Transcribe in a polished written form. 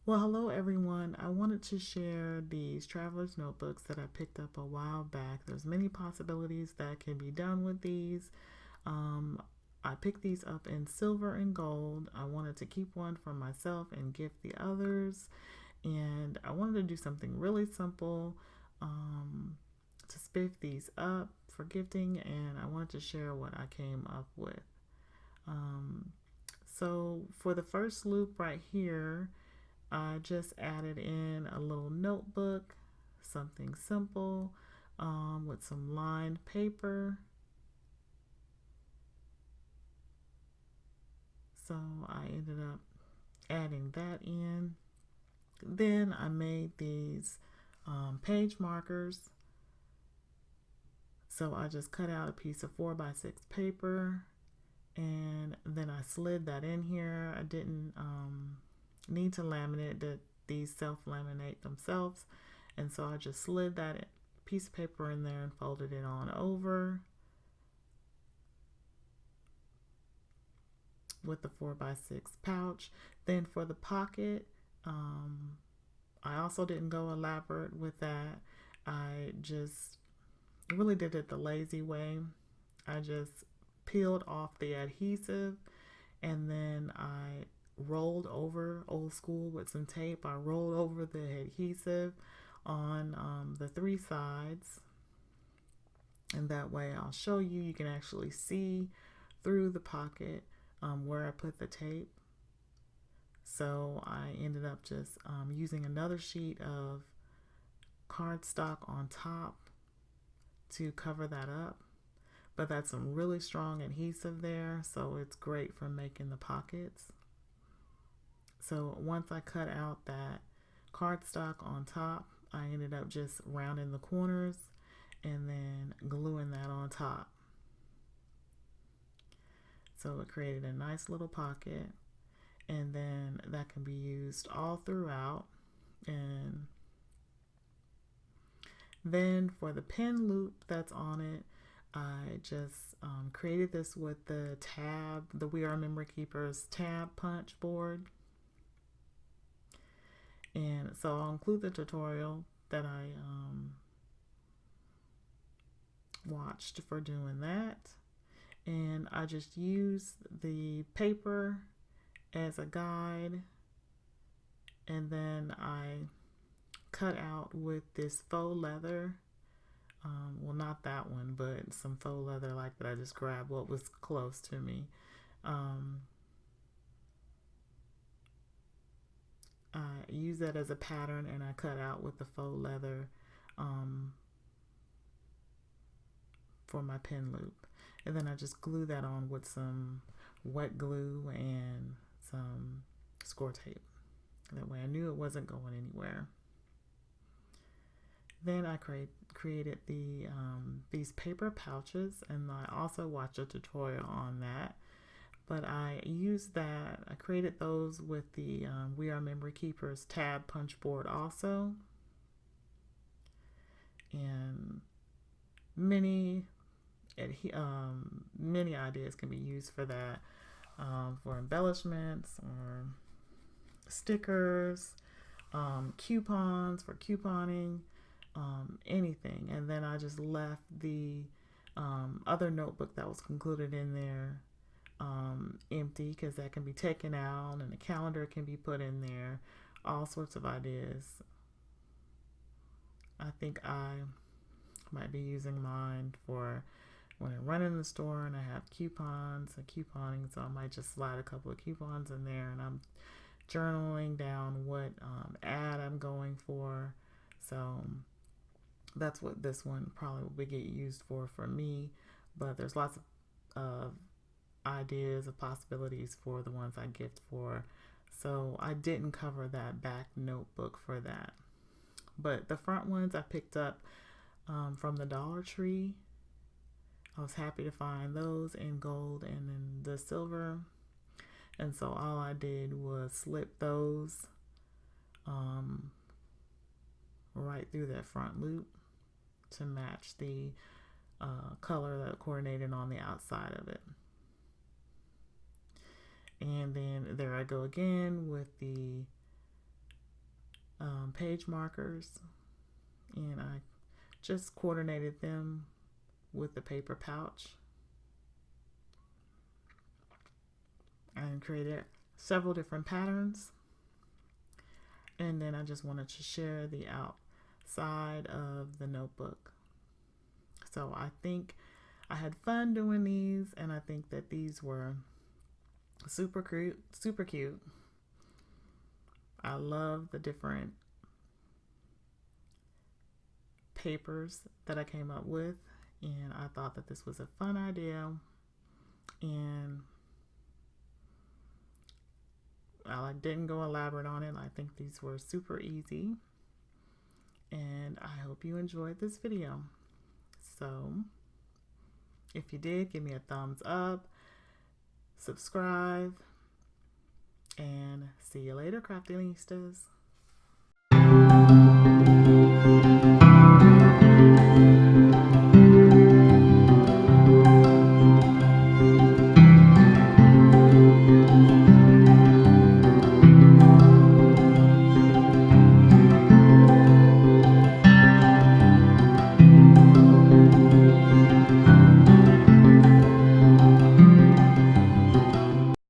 Well, hello everyone. I wanted to share these traveler's notebooks that I picked up a while back. There's many possibilities that can be done with these. Um, I picked these up in silver and gold. I wanted to keep one for myself and gift the others. And I wanted to do something really simple um, to spiff these up for gifting. And I wanted to share what I came up with. Um, so for the first loop right here, I just added in a little notebook, something simple, with some lined paper. So I ended up adding that in. Then I made these page markers. So I just cut out a piece of 4x6 paper and then I slid that in here. I didn't need to laminate that. These self laminate themselves, and so I just slid that piece of paper in there and folded it on over with the 4x6 pouch. Then for the pocket, I also didn't go elaborate with that. I just really did it the lazy way. I just peeled off the adhesive and then I rolled over, old school with some tape. I rolled over the adhesive on the three sides, and that way I'll show you. You can actually see through the pocket where I put the tape. So I ended up just using another sheet of cardstock on top to cover that up. But that's some really strong adhesive there, so it's great for making the pockets. So once I cut out that cardstock on top, I ended up just rounding the corners and then gluing that on top. So it created a nice little pocket, and then that can be used all throughout. And then for the pin loop that's on it, I just created this with the tab, the We Are Memory Keepers tab punch board. And so I'll include the tutorial that I watched for doing that. And I just used the paper as a guide, and then I cut out with this faux leather. Well, not that one, but some faux leather like that. I just grabbed what was close to me. Um, I used that as a pattern and I cut out with the faux leather um, for my pin loop. And then I just glue that on with some wet glue and some score tape. That way I knew it wasn't going anywhere. Then I created these paper pouches, and I also watched a tutorial on that. But I used that, I created those with the We Are Memory Keepers tab punch board also. And many many ideas can be used for that, for embellishments or stickers, coupons for couponing, anything. And then I just left the other notebook that was included in there empty, because that can be taken out and a calendar can be put in there. All sorts of ideas. I think I might be using mine for when I run in the store and I have coupons and couponing, so I might just slide a couple of coupons in there, and I'm journaling down what ad I'm going for. So that's what this one probably will get used for me. But there's lots of ideas of possibilities for the ones I gift for. So I didn't cover that back notebook for that. But the front ones I picked up from the Dollar Tree. I was happy to find those in gold and in the silver. And so all I did was slip those right through that front loop to match the color that coordinated on the outside of it. And then there I go again with the page markers, and I just coordinated them with the paper pouch and created several different patterns. And then I just wanted to share the outside of the notebook. So I think I had fun doing these, and I think that these were super cute, super cute. I love the different papers that I came up with, and I thought that this was a fun idea, and I didn't go elaborate on it. I think these were super easy, and I hope you enjoyed this video. So if you did, give me a thumbs up, subscribe, and see you later, Craftinistas.